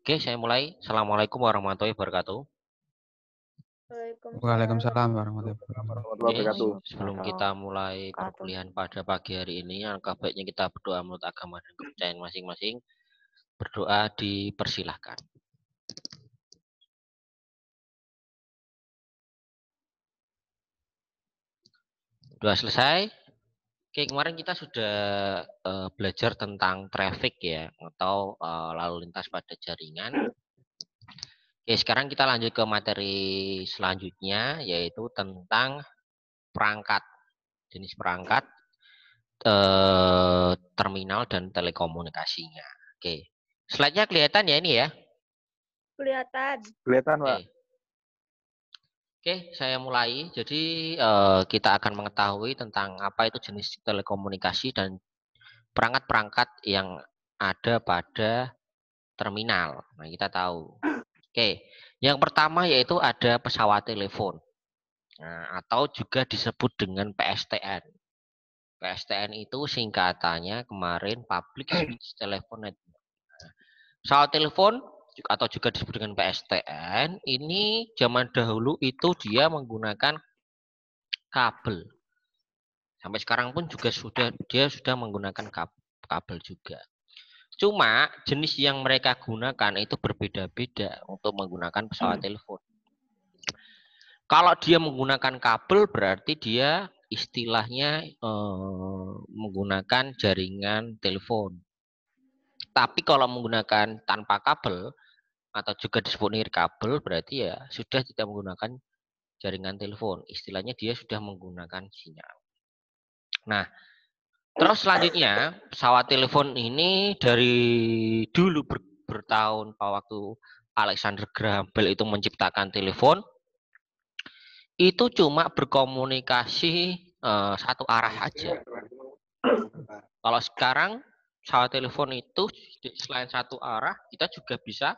Oke, saya mulai. Assalamualaikum warahmatullahi wabarakatuh. Waalaikumsalam warahmatullahi Oke, wabarakatuh. sebelum kita mulai perkuliahan pada pagi hari ini, alangkah baiknya kita berdoa menurut agama dan kepercayaan masing-masing. Berdoa dipersilahkan. Doa selesai. Oke, kemarin kita sudah belajar tentang traffic ya, atau lalu lintas pada jaringan. Oke, sekarang kita lanjut ke materi selanjutnya, yaitu tentang perangkat, jenis perangkat, terminal dan telekomunikasinya. Oke, slide-nya kelihatan ya ini ya? Kelihatan. Kelihatan, Pak. Oke, saya mulai. Jadi kita akan mengetahui tentang apa itu jenis telekomunikasi dan perangkat-perangkat yang ada pada terminal. Nah, kita tahu. Oke, yang pertama yaitu ada pesawat telepon. Nah, atau juga disebut dengan PSTN. PSTN itu singkatannya kemarin Public Switch Telephone Network. Nah, pesawat telepon atau juga disebut dengan PSTN, ini zaman dahulu itu dia menggunakan kabel. Sampai sekarang pun juga dia sudah menggunakan kabel juga. Cuma jenis yang mereka gunakan itu berbeda-beda untuk menggunakan pesawat telepon. Kalau dia menggunakan kabel berarti dia istilahnya menggunakan jaringan telepon. Tapi kalau menggunakan tanpa kabel atau juga disebut nirkabel berarti ya sudah tidak menggunakan jaringan telepon. Istilahnya dia sudah menggunakan sinyal. Nah, terus selanjutnya pesawat telepon ini dari dulu bertahun waktu Alexander Graham Bell itu menciptakan telepon itu cuma berkomunikasi satu arah aja. Kalau sekarang pesawat telepon itu selain satu arah kita juga bisa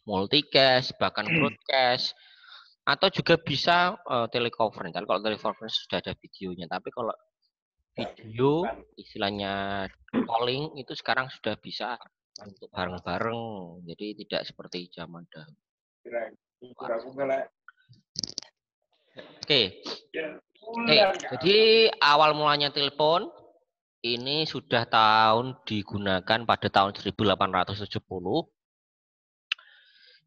multicast, bahkan broadcast, atau juga bisa teleconference. Kalau teleconference sudah ada videonya, tapi kalau video istilahnya calling itu sekarang sudah bisa untuk bareng-bareng, jadi tidak seperti zaman dahulu. Oke, jadi awal mulanya telepon ini sudah digunakan pada tahun 1870.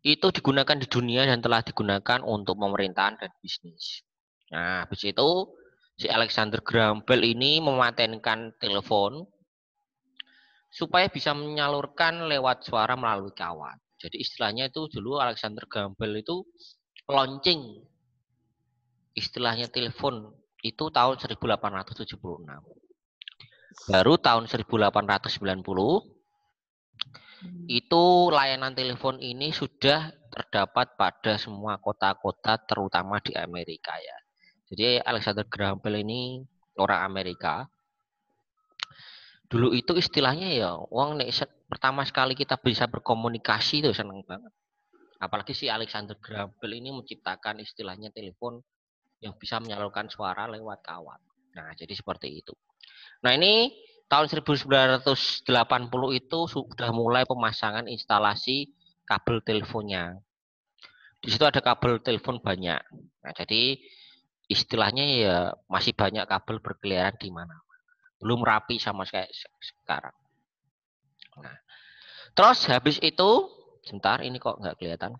Itu digunakan di dunia dan telah digunakan untuk pemerintahan dan bisnis. Nah, habis itu si Alexander Graham Bell ini mematenkan telepon supaya bisa menyalurkan lewat suara melalui kawat. Jadi istilahnya itu dulu Alexander Graham Bell itu launching istilahnya telepon itu tahun 1876. Baru tahun 1890 itu layanan telepon ini sudah terdapat pada semua kota-kota terutama di Amerika ya. Jadi Alexander Graham Bell ini orang Amerika. Dulu itu istilahnya ya, pertama sekali kita bisa berkomunikasi itu senang banget. Apalagi si Alexander Graham Bell ini menciptakan istilahnya telepon yang bisa menyalurkan suara lewat kawat. Nah, jadi seperti itu. Nah, ini tahun 1980 itu sudah mulai pemasangan instalasi kabel teleponnya. Di situ ada kabel telepon banyak. Nah, jadi istilahnya ya masih banyak kabel berkeliaran di mana. Belum rapi sama kayak sekarang. Nah, terus habis itu, sebentar ini kok nggak kelihatan.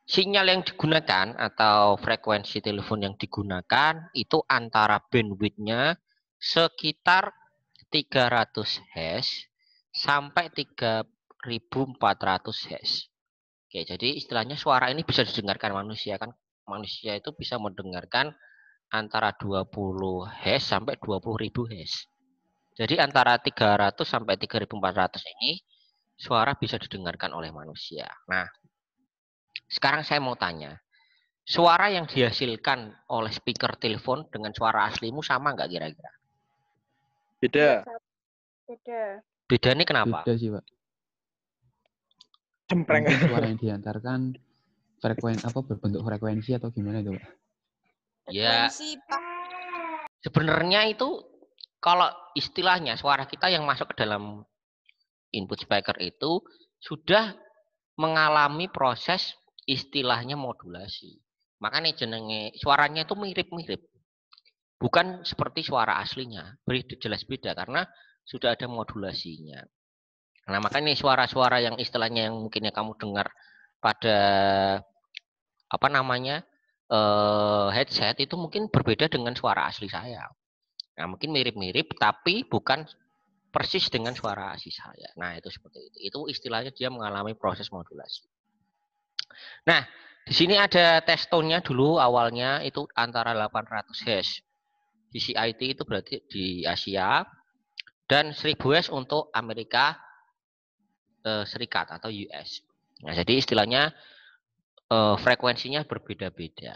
Sinyal yang digunakan atau frekuensi telepon yang digunakan itu antara bandwidth-nya sekitar 300 Hz sampai 3400 Hz. Oke, jadi istilahnya suara ini bisa didengarkan manusia kan. Manusia itu bisa mendengarkan antara 20 Hz sampai 20.000 Hz. Jadi antara 300 sampai 3400 ini suara bisa didengarkan oleh manusia. Nah, sekarang saya mau tanya, suara yang dihasilkan oleh speaker telepon dengan suara aslimu sama nggak kira-kira? Beda. Beda. Beda nih kenapa? Beda sih, Pak. Cempreng. Mungkin suara yang diantarkan berbentuk frekuensi atau gimana itu, Pak? Ya, Frekuensi, Pak. sebenarnya itu kalau istilahnya suara kita yang masuk ke dalam input speaker itu sudah mengalami proses istilahnya modulasi. Makanya jenenge suaranya itu mirip-mirip. Bukan seperti suara aslinya. Jelas beda karena sudah ada modulasinya. Nah, makanya suara-suara yang istilahnya yang mungkinnya kamu dengar pada apa namanya headset itu mungkin berbeda dengan suara asli saya. Nah, mungkin mirip-mirip tapi bukan persis dengan suara asli saya. Nah, itu seperti itu. Itu istilahnya dia mengalami proses modulasi. Nah, di sini ada test tone-nya dulu awalnya itu antara 800 Hz. DCI-T itu berarti di Asia dan 1000 Hz untuk Amerika Serikat atau US. Nah, jadi istilahnya frekuensinya berbeda-beda.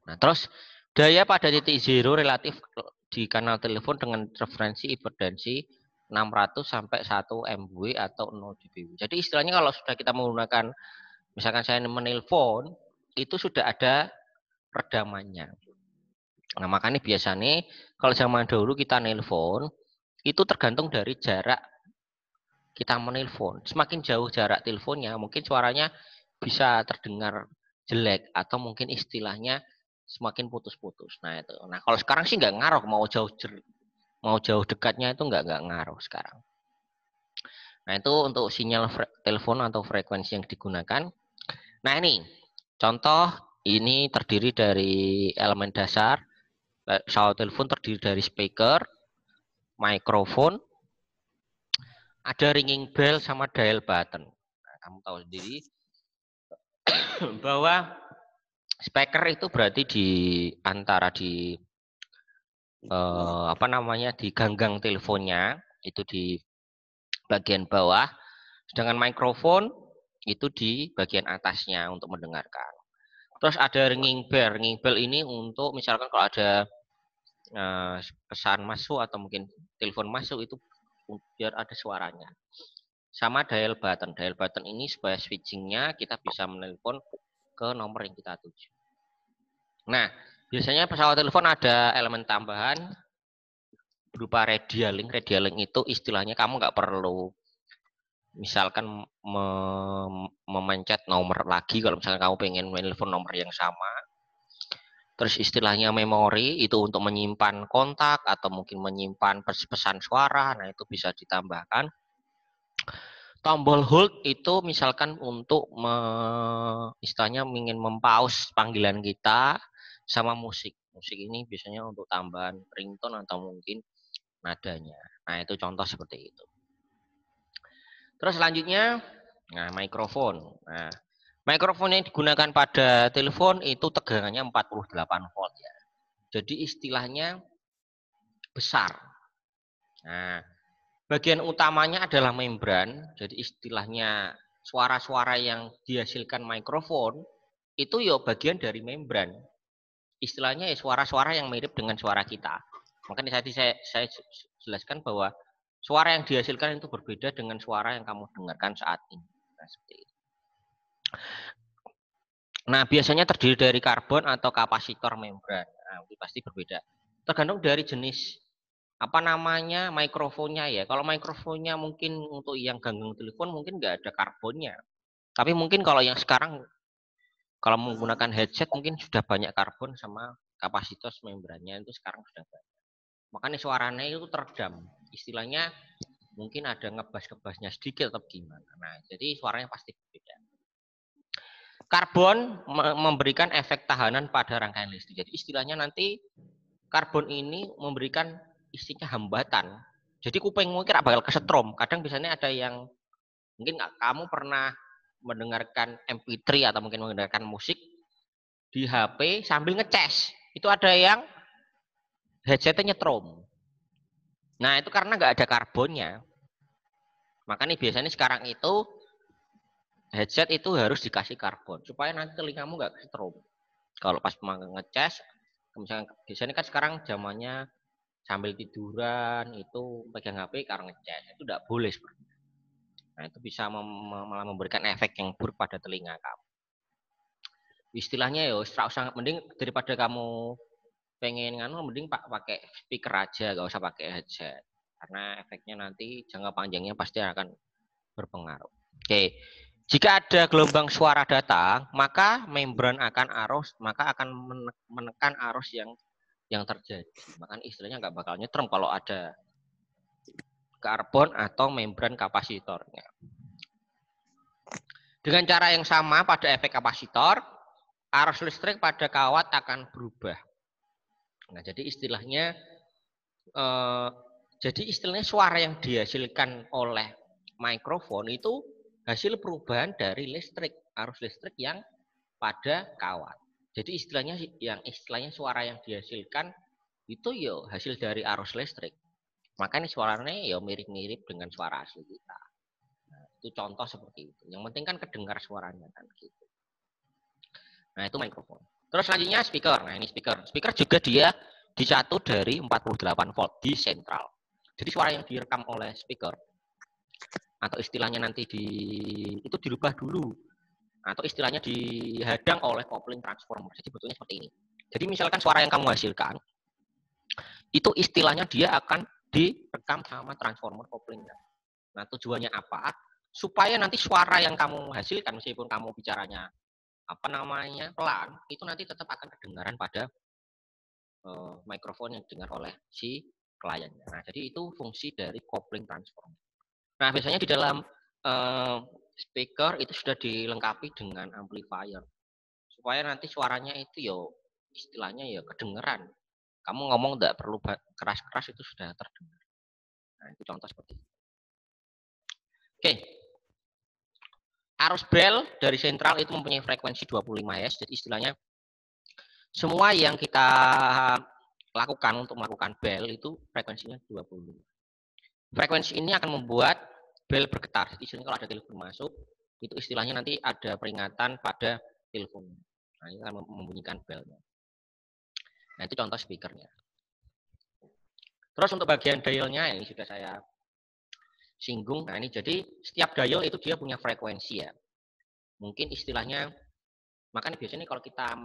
Nah, terus daya pada titik zero relatif di kanal telepon dengan referensi impedansi 600 sampai 1 MW atau 0 dBW. Jadi istilahnya kalau sudah kita menggunakan, misalkan saya menelpon, itu sudah ada redamannya. Nah, makanya biasanya kalau zaman dahulu kita nelpon, itu tergantung dari jarak kita menelpon. Semakin jauh jarak teleponnya, mungkin suaranya bisa terdengar jelek atau mungkin istilahnya semakin putus-putus. Nah itu. Nah kalau sekarang sih nggak ngaruh mau jauh dekatnya itu nggak ngaruh sekarang. Nah itu untuk sinyal telepon atau frekuensi yang digunakan. Nah ini contoh ini terdiri dari elemen dasar. Pesawat telepon terdiri dari speaker, mikrofon, ada ringing bell sama dial button. Nah, kamu tahu sendiri bahwa speaker itu berarti di antara di apa namanya di ganggang teleponnya itu di bagian bawah, sedangkan mikrofon itu di bagian atasnya untuk mendengarkan. Terus ada ringing bell. Ringing bell ini untuk misalkan kalau ada pesan masuk atau mungkin telepon masuk itu biar ada suaranya. Sama dial button. Dial button ini supaya switchingnya kita bisa menelpon ke nomor yang kita tuju. Nah, biasanya pesawat telepon ada elemen tambahan berupa radialing. Radialing itu istilahnya kamu nggak perlu misalkan memencet nomor lagi kalau misalkan kamu pengen menelpon nomor yang sama. Terus istilahnya memori itu untuk menyimpan kontak atau mungkin menyimpan pesan suara. Nah, itu bisa ditambahkan. Tombol hold itu misalkan untuk istilahnya ingin mempause panggilan kita sama musik. Musik ini biasanya untuk tambahan ringtone atau mungkin nadanya. Nah, itu contoh seperti itu. Terus selanjutnya, nah mikrofon. Nah, mikrofon yang digunakan pada telepon itu tegangannya 48 volt ya. Jadi istilahnya besar. Nah, bagian utamanya adalah membran. Jadi istilahnya suara-suara yang dihasilkan mikrofon itu ya bagian dari membran. Istilahnya ya suara-suara yang mirip dengan suara kita. Makanya tadi saya jelaskan bahwa suara yang dihasilkan itu berbeda dengan suara yang kamu dengarkan saat ini. Nah, seperti itu. Nah, biasanya terdiri dari karbon atau kapasitor membran. Nah, itu pasti berbeda. Tergantung dari jenis apa namanya mikrofonnya ya. Kalau mikrofonnya mungkin untuk yang ganggang telepon mungkin nggak ada karbonnya. Tapi mungkin kalau yang sekarang kalau menggunakan headset mungkin sudah banyak karbon sama kapasitor membrannya itu sekarang sudah banyak. Makanya suaranya itu teredam. Istilahnya mungkin ada ngebas-ngebasnya sedikit atau gimana. Nah, jadi suaranya pasti berbeda. Karbon memberikan efek tahanan pada rangkaian listrik. Jadi istilahnya nanti karbon ini memberikan istilahnya hambatan. Jadi kupingmu kira bakal kesetrum. Kadang biasanya ada yang mungkin kamu pernah mendengarkan MP3 atau mungkin mendengarkan musik di HP sambil ngecas. Itu ada yang headsetnya nyetrum. Nah itu karena nggak ada karbonnya. Makanya biasanya sekarang itu headset itu harus dikasih karbon supaya nanti telingamu nggak kesetrum. Kalau pas ngecas, misalnya biasanya kan sekarang zamannya sambil tiduran itu pegang HP karena ngecas itu tidak boleh sebenarnya. Nah itu bisa malah memberikan efek yang buruk pada telinga kamu. Istilahnya ya usah mending daripada kamu pengen mending pakai speaker aja, gak usah pakai headset karena efeknya nanti jangka panjangnya pasti akan berpengaruh. Oke, Jika ada gelombang suara datang, maka membran akan menekan arus yang terjadi. Makanya istilahnya nggak bakal nyetrum kalau ada karbon atau membran kapasitornya. Dengan cara yang sama pada efek kapasitor, arus listrik pada kawat akan berubah. Nah, jadi istilahnya suara yang dihasilkan oleh mikrofon itu hasil perubahan dari arus listrik yang pada kawat. Jadi istilahnya suara yang dihasilkan itu yo hasil dari arus listrik. Makanya suaranya ya mirip-mirip dengan suara asli kita. Nah, itu contoh seperti itu. Yang penting kan kedengar suaranya kan gitu. Nah, itu mikrofon. Terus selanjutnya speaker. Nah, ini speaker. Speaker juga dia disatu dari 48 volt di sentral. Jadi suara yang direkam oleh speaker atau istilahnya nanti itu dirubah dulu atau istilahnya dihadang oleh coupling transformer. Jadi sebetulnya seperti ini. Jadi misalkan suara yang kamu hasilkan itu istilahnya dia akan direkam sama transformer couplingnya. Nah, tujuannya apa? Supaya nanti suara yang kamu hasilkan meskipun kamu bicaranya pelan, itu nanti tetap akan kedengaran pada mikrofon yang didengar oleh si kliennya. Nah, jadi itu fungsi dari coupling transformer. Nah, biasanya di dalam speaker itu sudah dilengkapi dengan amplifier. Supaya nanti suaranya itu istilahnya kedengeran. Kamu ngomong tidak perlu keras-keras itu sudah terdengar. Nah, itu contoh seperti itu. Oke. Arus bel dari sentral itu mempunyai frekuensi 25 Hz. Jadi istilahnya semua yang kita lakukan untuk melakukan bel itu frekuensinya 25. Frekuensi ini akan membuat bel bergetar. Jadi istilahnya kalau ada telepon masuk, itu istilahnya nanti ada peringatan pada telepon. Nah, ini akan membunyikan belnya. Nah, itu contoh speakernya. Terus untuk bagian dialnya ini sudah saya singgung. Nah, ini jadi setiap dial itu dia punya frekuensi ya. Mungkin istilahnya, makanya biasanya kalau kita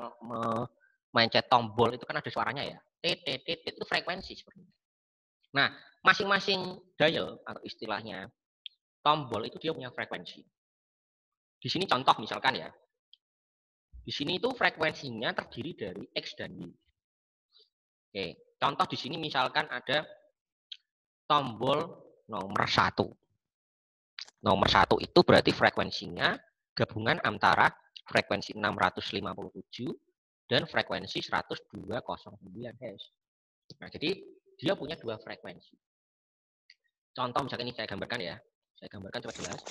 mencet tombol itu kan ada suaranya ya. Itu frekuensi sebenarnya. Nah, masing-masing dial atau istilahnya tombol itu dia punya frekuensi. Di sini contoh misalkan ya. Di sini itu frekuensinya terdiri dari X dan Y. Oke, contoh di sini misalkan ada tombol nomor 1. Nomor 1 itu berarti frekuensinya gabungan antara frekuensi 657 dan frekuensi 102,09 Hz. Nah, jadi dia punya dua frekuensi. Contoh misalkan ini saya gambarkan ya. Saya gambarkan coba jelas.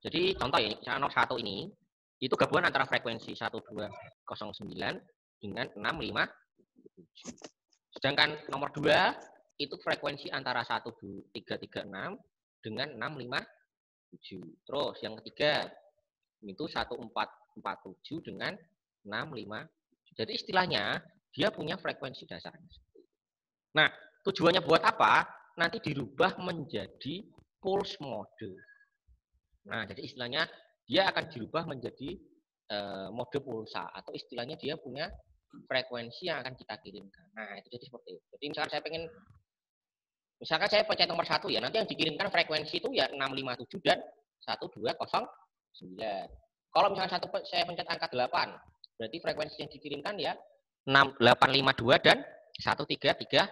Jadi contoh ini, nomor 1 ini itu gabungan antara frekuensi 1209 dengan 657. Sedangkan nomor 2 itu frekuensi antara 1336 dengan 657. Terus yang ketiga itu 1447 dengan 657. Jadi istilahnya dia punya frekuensi dasarnya. Nah, tujuannya buat apa? Nanti dirubah menjadi pulse mode. Nah, jadi istilahnya dia akan dirubah menjadi mode pulsa atau istilahnya dia punya frekuensi yang akan kita kirimkan. Nah, itu jadi seperti itu. Jadi misalkan saya pencet nomor 1 ya, nanti yang dikirimkan frekuensi itu ya 657 dan 1209. Kalau misalkan saya pencet angka 8, berarti frekuensi yang dikirimkan ya 6852 dan 133.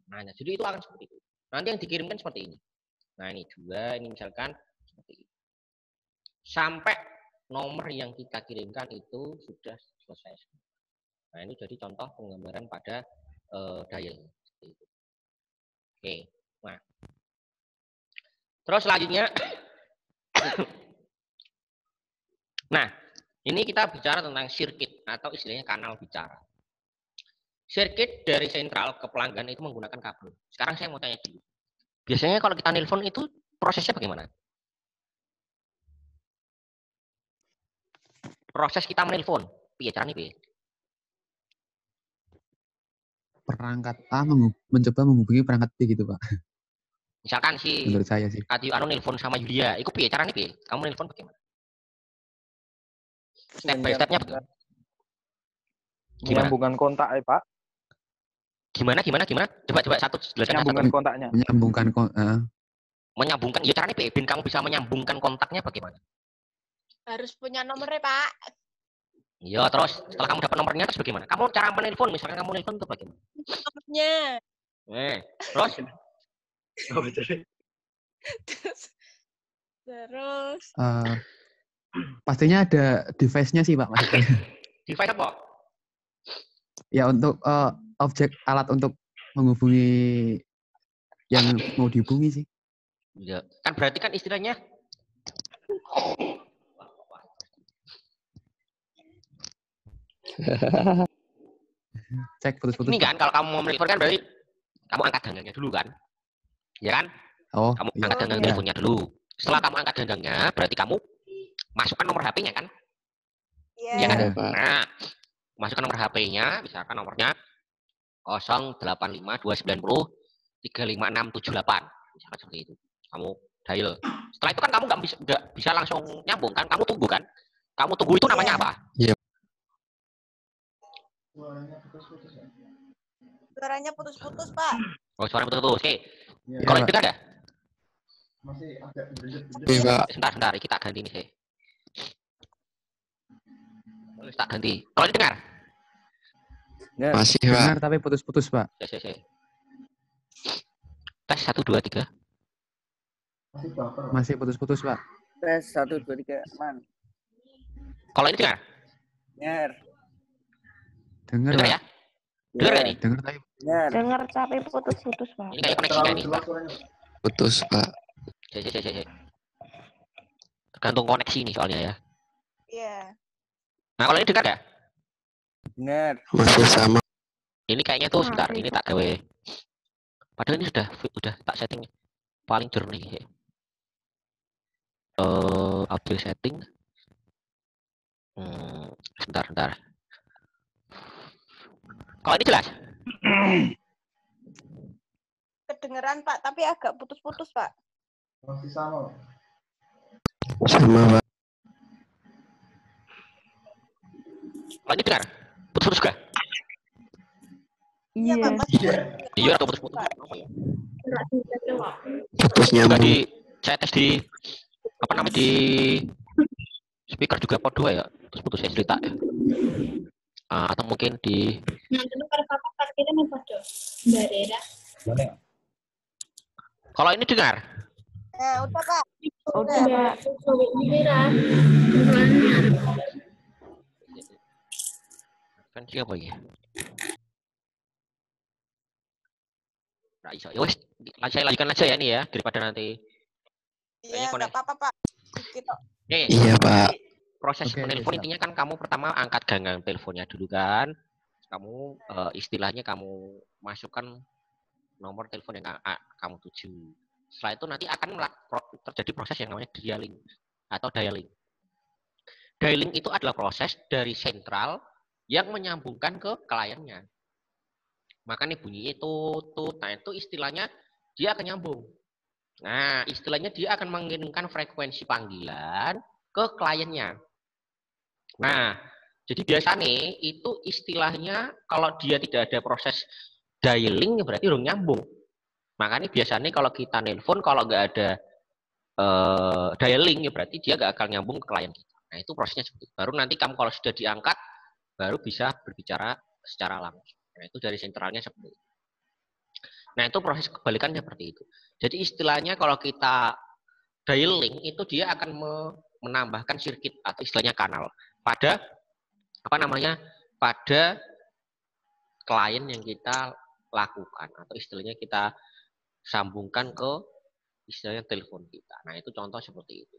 Nah, jadi itu akan seperti itu. Nanti yang dikirimkan seperti ini. Nah, ini juga, ini misalkan seperti ini. Sampai nomor yang kita kirimkan itu sudah selesai. Nah, ini jadi contoh penggambaran pada dial. Oke, nah. Terus selanjutnya, nah, ini kita bicara tentang sirkuit atau istilahnya kanal bicara. Sirkuit dari sentral ke pelanggan itu menggunakan kabel. Sekarang saya mau tanya dulu. Biasanya kalau kita nelpon itu prosesnya bagaimana? Proses kita menelpon, piye caranya piye? Perangkat A mencoba menghubungi perangkat B gitu, Pak. Misalkan si menurut saya sih. Anu nelpon sama Yulia, itu piye caranya piye? Kamu nelpon bagaimana? Step by step-nya bagaimana? Menyambungkan kontak ya, Pak. Gimana? Coba satu jelaskan. Menyambungkan kontaknya. Menyambungkan ya caranya piye? Ben kamu bisa menyambungkan kontaknya bagaimana? Harus punya nomornya, Pak. Iya, terus setelah kamu dapat nomornya terus bagaimana? Kamu cara menelpon, misalkan kamu nelpon itu bagaimana? Nomornya. Terus Terus Pastinya ada device-nya sih Pak maksudnya. device apa? Ya untuk objek alat untuk menghubungi yang mau dihubungi sih. Ya, kan berarti kan istilahnya Cek putus-putus ini Pak. kan kalau kamu mau menelpon kan berarti kamu angkat genggamnya dulu kan? Ya kan? Oh, Kamu iya. angkat genggam Iya. teleponnya dulu. Setelah kamu angkat genggamnya, berarti kamu masukkan nomor HP-nya kan? Iya. Ya kan? Iya. Nah, masukkan nomor HP-nya, misalkan nomornya 085290 35678. Misalkan seperti itu. Kamu dial. Setelah itu kan kamu nggak bisa langsung nyambung kan? Kamu tunggu kan? Kamu tunggu itu namanya apa? Suaranya putus-putus, Pak. Oh, suara putus-putus. Oke. Iya, Kalau Pak. itu ada? Iya, Pak. Sebentar, kita ganti ini sih. Tak ganti. Kalau dengar? Masih, Pak. Dengar tapi putus-putus Pak. Saya. Tes 1 2 3. Masih putus-putus Pak. Tes 1, 2, 3, aman. Kalau ini dengar? Dengar. Dengar Dengar Pak. ya? Dengar nggak nih? Dengar tapi Dengar. Dengar tapi putus-putus, Pak. Ini kayak koneksinya nih, Pak. Putus, Pak. Saya. Tergantung koneksi nih soalnya ya. Iya. Nah, kalau ini dengar nggak? Dengar. Masih sama. Ini kayaknya tuh sebentar, ini tak gawe. Padahal ini sudah tak setting paling jernih. Audio setting. Sebentar. Kalau ini jelas? Kedengeran, Pak, tapi agak putus-putus, Pak. Sama, Pak. Kalau ini dengar? Putus-putus gak? Iya, Pak. Masih Iya, atau putus-putus? Putus Juga nyambung. saya tes di apa namanya di speaker juga pot 2 ya. Terus putus saya cerita ya. Atau mungkin di kalau ini dengar? Nah, udah, Pak. Udah. Kan siapa ya? Nah, iso. Ya wes, saya lanjutkan aja ya ini ya daripada nanti. Iya, Kayaknya nggak apa-apa, Pak. Kita Nih, Iya, Pak. proses Oke, menelpon siap. intinya kan kamu pertama angkat genggam teleponnya dulu kan. Kamu istilahnya kamu masukkan nomor telepon yang kamu tuju. Setelah itu nanti akan terjadi proses yang namanya dialing atau dialing. Dialing itu adalah proses dari sentral yang menyambungkan ke kliennya. Makanya bunyinya tutut. Nah, itu istilahnya dia akan nyambung. Nah, istilahnya dia akan mengirimkan frekuensi panggilan ke kliennya. Nah, jadi biasanya itu istilahnya kalau dia tidak ada proses dialing berarti belum nyambung. Makanya biasanya kalau kita nelpon kalau nggak ada dialing ya berarti dia nggak akan nyambung ke klien kita. Nah, itu prosesnya seperti itu. Baru nanti kamu kalau sudah diangkat baru bisa berbicara secara langsung. Nah, itu dari sentralnya seperti itu. Nah, itu proses kebalikannya seperti itu. Jadi istilahnya kalau kita dialing itu dia akan menambahkan sirkuit atau istilahnya kanal pada pada klien yang kita lakukan atau istilahnya kita sambungkan ke istilahnya telepon kita. Nah, itu contoh seperti itu.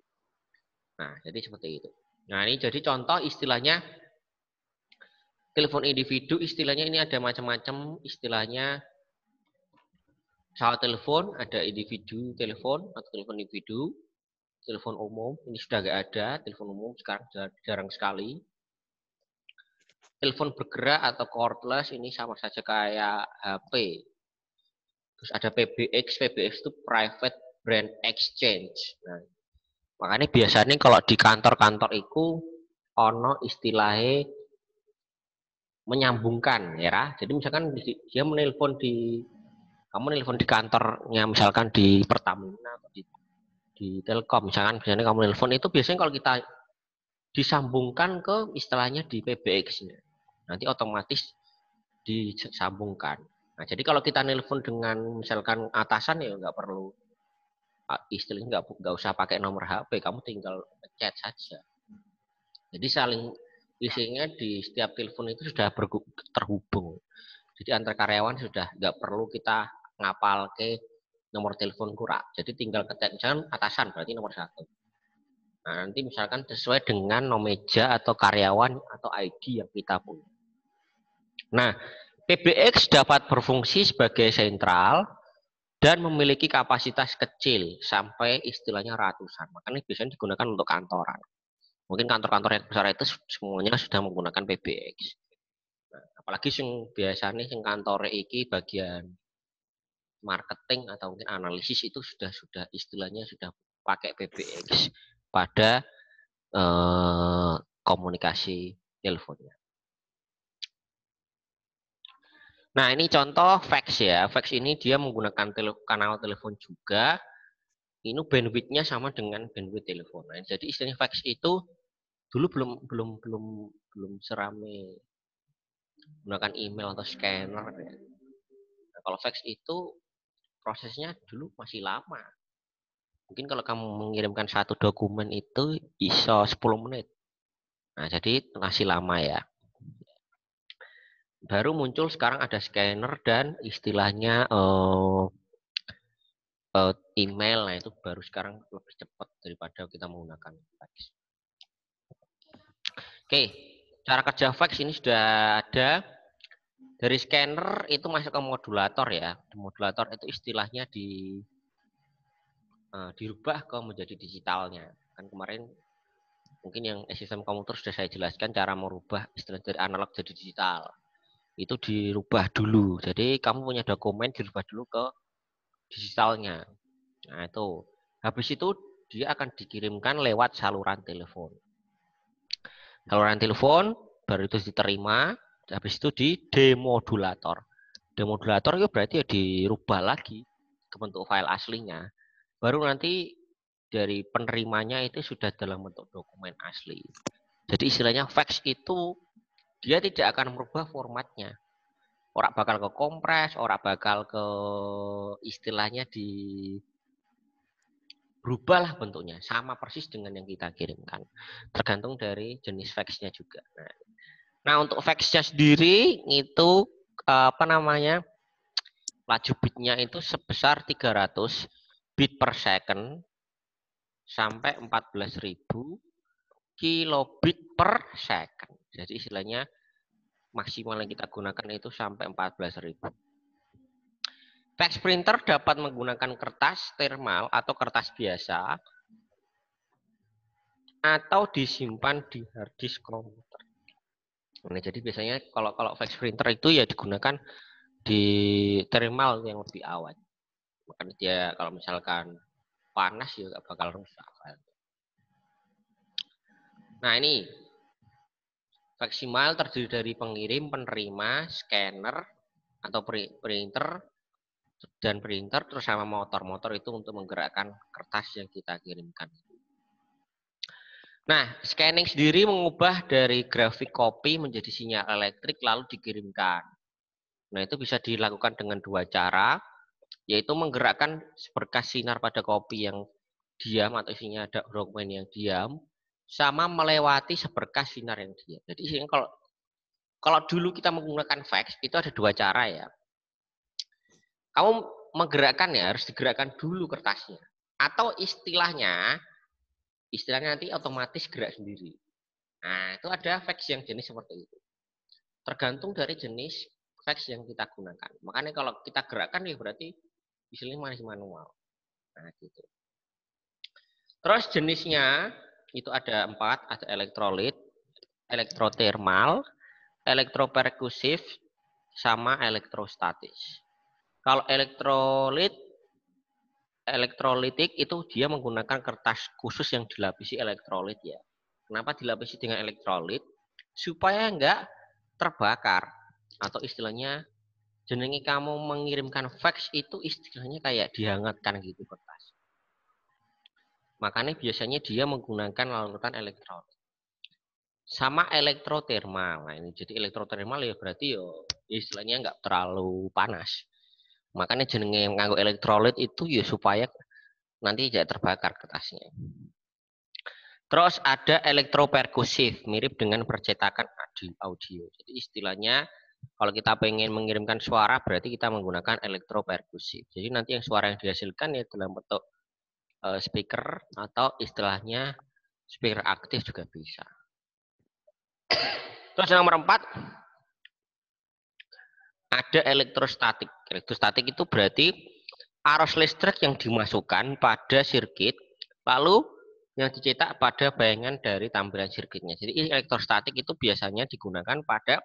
Nah, jadi seperti itu. Nah, ini jadi contoh istilahnya telepon individu, istilahnya ini ada macam-macam istilahnya. Saat telepon ada individu telepon atau telepon individu, telepon umum ini sudah nggak ada, telepon umum sekarang jarang sekali. Telepon bergerak atau cordless ini sama saja kayak HP. Terus ada PBX itu Private Brand Exchange. Nah, makanya biasanya kalau di kantor-kantor itu ono istilahnya menyambungkan ya. Jadi misalkan dia menelpon kamu nelpon di kantornya misalkan di Pertamina atau di Telkom misalkan biasanya kamu nelpon itu biasanya kalau kita disambungkan ke istilahnya di PBX-nya. Nanti otomatis disambungkan. Nah, jadi kalau kita nelpon dengan misalkan atasan ya nggak perlu istilahnya nggak usah pakai nomor HP, kamu tinggal chat saja. Jadi saling isinya di setiap telepon itu sudah terhubung. Jadi antar karyawan sudah nggak perlu kita ngapal ke nomor telepon kurang. Jadi tinggal ketik misalkan atasan berarti nomor 1. Nah, nanti misalkan sesuai dengan nomor meja atau karyawan atau ID yang kita punya. Nah, PBX dapat berfungsi sebagai sentral dan memiliki kapasitas kecil sampai istilahnya ratusan. Makanya biasanya digunakan untuk kantoran. Mungkin kantor-kantor yang besar itu semuanya sudah menggunakan PBX. Nah, apalagi yang biasanya yang kantor iki bagian marketing atau mungkin analisis itu sudah istilahnya sudah pakai PBX pada komunikasi teleponnya. Nah, ini contoh fax ya. Fax ini dia menggunakan kanal telepon juga. Ini bandwidth-nya sama dengan bandwidth telepon. Nah, jadi istilahnya fax itu dulu belum serame menggunakan email atau scanner ya. Nah, kalau fax itu prosesnya dulu masih lama. Mungkin kalau kamu mengirimkan satu dokumen itu bisa 10 menit. Nah, jadi masih lama ya. Baru muncul sekarang ada scanner dan istilahnya email. Nah, itu baru sekarang lebih cepat daripada kita menggunakan fax. Oke, cara kerja fax ini sudah ada. Dari scanner itu masuk ke modulator ya. Modulator itu istilahnya dirubah ke menjadi digitalnya. Kan kemarin mungkin yang sistem komputer sudah saya jelaskan cara merubah istilah dari analog jadi digital. Itu dirubah dulu. Jadi kamu punya dokumen dirubah dulu ke digitalnya. Nah, itu. Habis itu dia akan dikirimkan lewat saluran telepon. Saluran telepon baru itu diterima, habis itu di demodulator. Demodulator itu berarti ya dirubah lagi ke bentuk file aslinya. Baru nanti dari penerimanya itu sudah dalam bentuk dokumen asli. Jadi istilahnya fax itu dia tidak akan merubah formatnya. Orang bakal ke kompres, orang bakal ke istilahnya berubahlah bentuknya. Sama persis dengan yang kita kirimkan. Tergantung dari jenis faxnya juga. Nah, untuk faxnya sendiri itu laju bitnya itu sebesar 300 bit per second sampai 14.000 kilobit per second. Jadi istilahnya maksimal yang kita gunakan itu sampai 14.000. Fax printer dapat menggunakan kertas thermal atau kertas biasa atau disimpan di hard disk komputer. Nah, jadi biasanya kalau fax printer itu ya digunakan di thermal yang lebih awet. Makanya dia kalau misalkan panas ya nggak bakal rusak. Nah, ini maksimal terdiri dari pengirim, penerima, scanner atau printer dan printer terus sama motor itu untuk menggerakkan kertas yang kita kirimkan. Nah, scanning sendiri mengubah dari grafik kopi menjadi sinyal elektrik lalu dikirimkan. Nah, itu bisa dilakukan dengan dua cara, yaitu menggerakkan seberkas sinar pada kopi yang diam atau isinya ada dokumen yang diam, sama melewati seberkas sinar yang diam. Jadi isinya kalau dulu kita menggunakan fax itu ada dua cara ya. Kamu menggerakkan ya harus digerakkan dulu kertasnya, atau istilahnya nanti otomatis gerak sendiri. Nah, itu ada fax yang jenis seperti itu. Tergantung dari jenis fax yang kita gunakan. Makanya kalau kita gerakkan ya berarti istilahnya masih manual. Nah, gitu. Terus jenisnya itu ada 4, ada elektrolit, elektrothermal, elektroperkusif, sama elektrostatis. Kalau elektrolitik itu dia menggunakan kertas khusus yang dilapisi elektrolit ya. Kenapa dilapisi dengan elektrolit? Supaya enggak terbakar. Atau istilahnya jenenge kamu mengirimkan fax itu istilahnya kayak dihangatkan gitu kertas. Makanya biasanya dia menggunakan larutan elektrolit. sama elektrotermal. Nah, ini jadi elektrotermal ya berarti istilahnya nggak terlalu panas. Makanya jenenge nganggo elektrolit itu ya supaya nanti tidak terbakar kertasnya. Terus ada elektroperkusif, mirip dengan percetakan audio. Jadi istilahnya kalau kita pengen mengirimkan suara berarti kita menggunakan elektroperkusif. Jadi nanti yang suara yang dihasilkan ya dalam bentuk speaker atau istilahnya speaker aktif juga bisa. Terus yang nomor 4 ada elektrostatik. Elektrostatik itu berarti arus listrik yang dimasukkan pada sirkuit lalu yang dicetak pada bayangan dari tampilan sirkuitnya. Jadi elektrostatik itu biasanya digunakan pada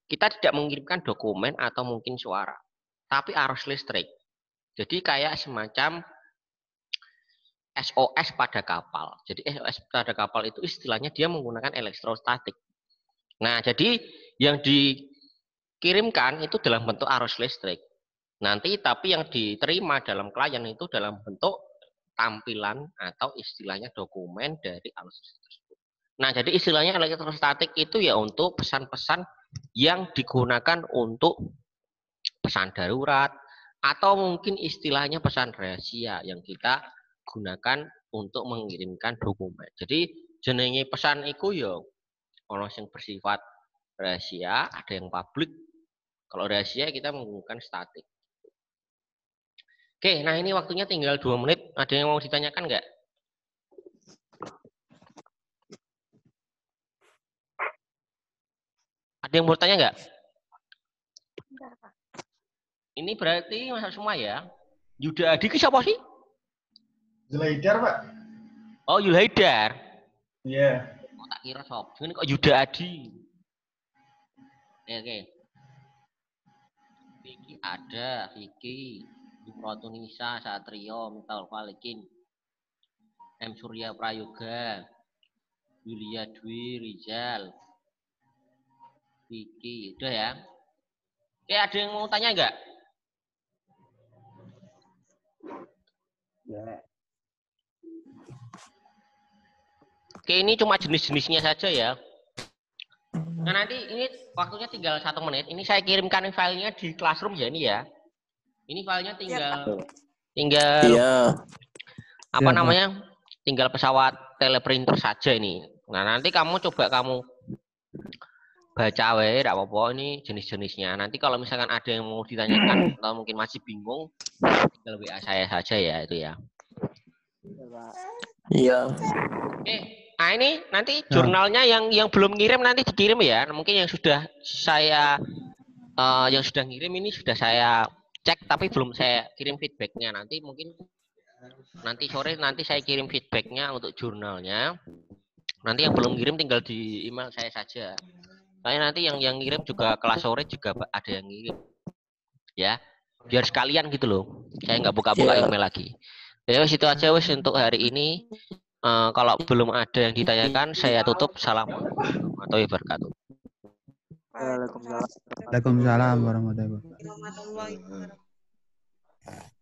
kita tidak mengirimkan dokumen atau mungkin suara, tapi arus listrik. Jadi kayak semacam SOS pada kapal. Jadi SOS pada kapal itu istilahnya dia menggunakan elektrostatik. Nah, jadi yang dikirimkan itu dalam bentuk arus listrik. Nanti tapi yang diterima dalam klien itu dalam bentuk tampilan atau istilahnya dokumen dari arus listrik tersebut. Nah, jadi istilahnya elektrostatik itu ya untuk pesan-pesan yang digunakan untuk pesan darurat atau mungkin istilahnya pesan rahasia yang kita gunakan untuk mengirimkan dokumen. Jadi jenenge pesan itu ya ono yang bersifat rahasia, ada yang publik. Kalau rahasia kita menggunakan statik. Oke, nah ini waktunya tinggal 2 menit. Ada yang mau ditanyakan nggak? Ada yang mau tanya nggak? Ini berarti masuk semua ya. Yuda Adi ke siapa sih? Zulaidar, Pak. Oh, Yulhaidar. Iya. Oh, tak kira sob. Ini kok Yuda Adi. Oke. Vicky ada, Vicky. Imrotunisa, Satrio, Mital Valikin, M. Surya Prayoga, Yulia Dwi, Rizal, Vicky. Udah ya? Oke, ada yang mau tanya nggak? Ya. Oke, ini cuma jenis-jenisnya saja ya. Nah, nanti ini waktunya tinggal 1 menit. Ini saya kirimkan filenya di Classroom ya ini ya. Ini filenya tinggal Iya. apa Ya, namanya? Tinggal pesawat teleprinter saja ini. Nah, nanti kamu coba kamu baca tidak apa-apa ini jenis-jenisnya. Nanti kalau misalkan ada yang mau ditanyakan atau mungkin masih bingung, tinggal WA saya saja ya itu ya. Iya. Oke, nah ini nanti jurnalnya yang belum ngirim nanti dikirim ya. Mungkin yang sudah saya ngirim ini sudah saya cek tapi belum saya kirim feedbacknya. Nanti mungkin nanti sore nanti saya kirim feedbacknya untuk jurnalnya. Nanti yang belum ngirim tinggal di email saya saja. Soalnya nanti yang ngirim juga kelas sore juga ada yang ngirim. Ya, biar sekalian gitu loh. Saya nggak buka-buka email lagi. Ya, itu aja wes untuk hari ini. Kalau belum ada yang ditanyakan, saya tutup. Assalamualaikum warahmatullahi wabarakatuh. Waalaikumsalam. Waalaikumsalam warahmatullahi wabarakatuh. Warahmatullahi wabarakatuh.